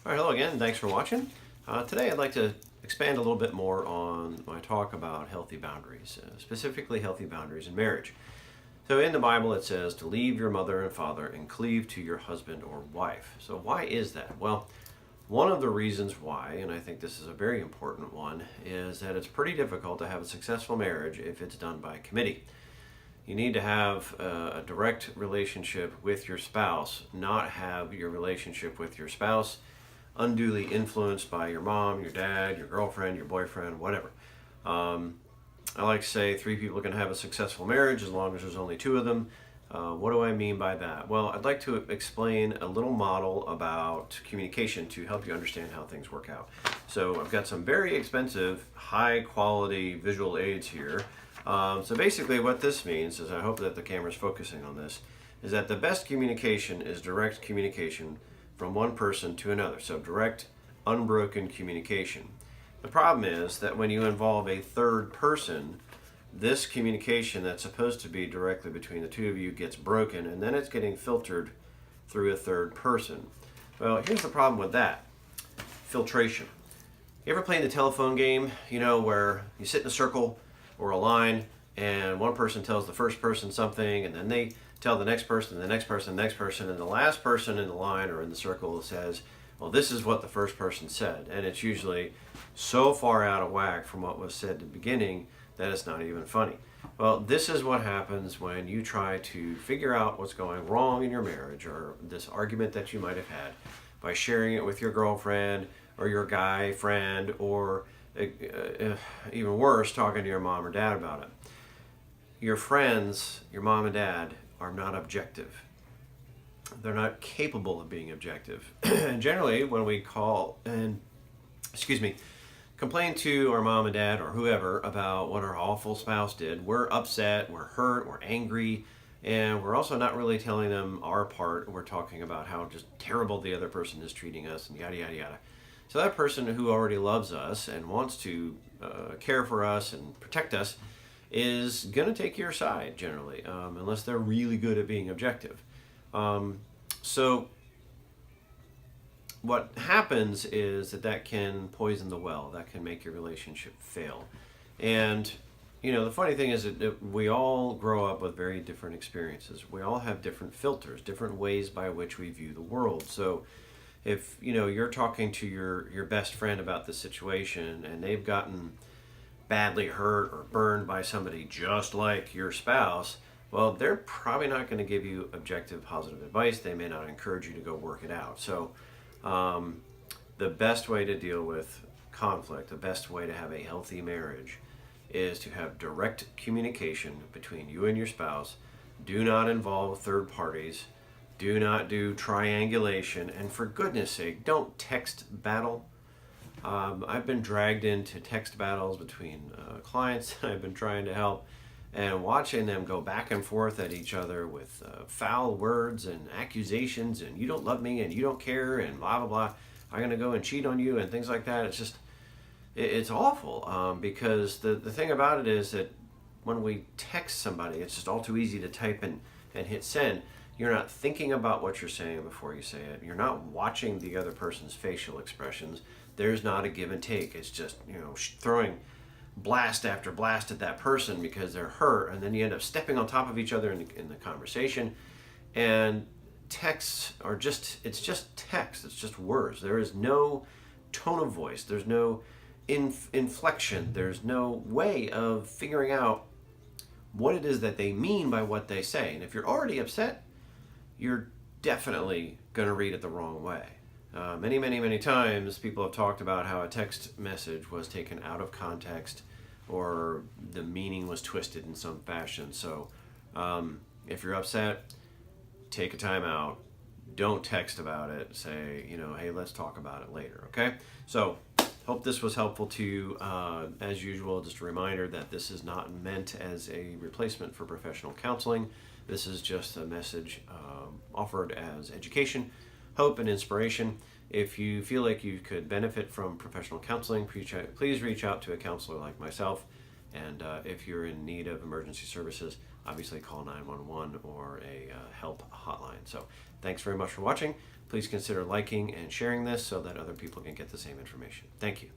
All right, hello again. Thanks for watching. Today I'd like to expand a little bit more on my talk about healthy boundaries, specifically healthy boundaries in marriage. So in the Bible it says to leave your mother and father and cleave to your husband or wife. So why is that? Well, one of the reasons why, and I think this is a very important one, is that it's pretty difficult to have a successful marriage if it's done by committee. You need to have a direct relationship with your spouse, not have your relationship with your spouse unduly influenced by your mom, your dad, your girlfriend, your boyfriend, whatever. I like to say three people can have a successful marriage as long as there's only two of them. What do I mean by that? Well, I'd like to explain a little model about communication to help you understand how things work out. So I've got some very expensive, high quality visual aids here. So basically what this means is, I hope that the camera's focusing on this, is that the best communication is direct communication from one person to another. So direct, unbroken communication. The problem is that when you involve a third person, this communication that's supposed to be directly between the two of you gets broken, and then it's getting filtered through a third person. Well, here's the problem with that. Filtration. You ever play the telephone game, where you sit in a circle or a line and one person tells the first person something, and then they tell the next person, the next person, the next person, and the last person in the line or in the circle says, well, this is what the first person said. And it's usually so far out of whack from what was said at the beginning that it's not even funny. Well, this is what happens when you try to figure out what's going wrong in your marriage or this argument that you might have had by sharing it with your girlfriend or your guy friend, or even worse, talking to your mom or dad about it. Your friends, your mom and dad, are not objective. They're not capable of being objective. And generally, when we complain to our mom and dad or whoever about what our awful spouse did, we're upset, we're hurt, we're angry, and we're also not really telling them our part. We're talking about how just terrible the other person is treating us and yada, yada, yada. So that person who already loves us and wants to care for us and protect us is going to take your side generally, unless they're really good at being objective. So what happens is that can poison the well, that can make your relationship fail. And the funny thing is that we all grow up with very different experiences. We all have different filters, different ways by which we view the world. So if you're talking to your best friend about the situation and they've gotten badly hurt or burned by somebody just like your spouse, well, they're probably not going to give you objective positive advice. They may not encourage you to go work it out. So the best way to deal with conflict, the best way to have a healthy marriage, is to have direct communication between you and your spouse. Do not involve third parties. Do not do triangulation. And for goodness sake, don't text battle. I've been dragged into text battles between clients I've been trying to help, and watching them go back and forth at each other with foul words and accusations and you don't love me and you don't care and blah, blah, blah. I'm going to go and cheat on you and things like that. It's just, it's awful, because the thing about it is that when we text somebody, it's just all too easy to type and hit send. You're not thinking about what you're saying before you say it. You're not watching the other person's facial expressions. There's not a give and take. It's just, throwing blast after blast at that person because they're hurt, and then you end up stepping on top of each other in the conversation. And texts are it's just text. It's just words. There is no tone of voice. There's no inflection. There's no way of figuring out what it is that they mean by what they say. And if you're already upset, you're definitely going to read it the wrong way. Many, many, many times people have talked about how a text message was taken out of context or the meaning was twisted in some fashion. So if you're upset, take a time out. Don't text about it. Say, hey, let's talk about it later, okay? So hope this was helpful to you. As usual, just a reminder that this is not meant as a replacement for professional counseling. This is just a message offered as education, hope, and inspiration. If you feel like you could benefit from professional counseling, please reach out to a counselor like myself. And if you're in need of emergency services, obviously call 911 or a help hotline. So thanks very much for watching. Please consider liking and sharing this so that other people can get the same information. Thank you.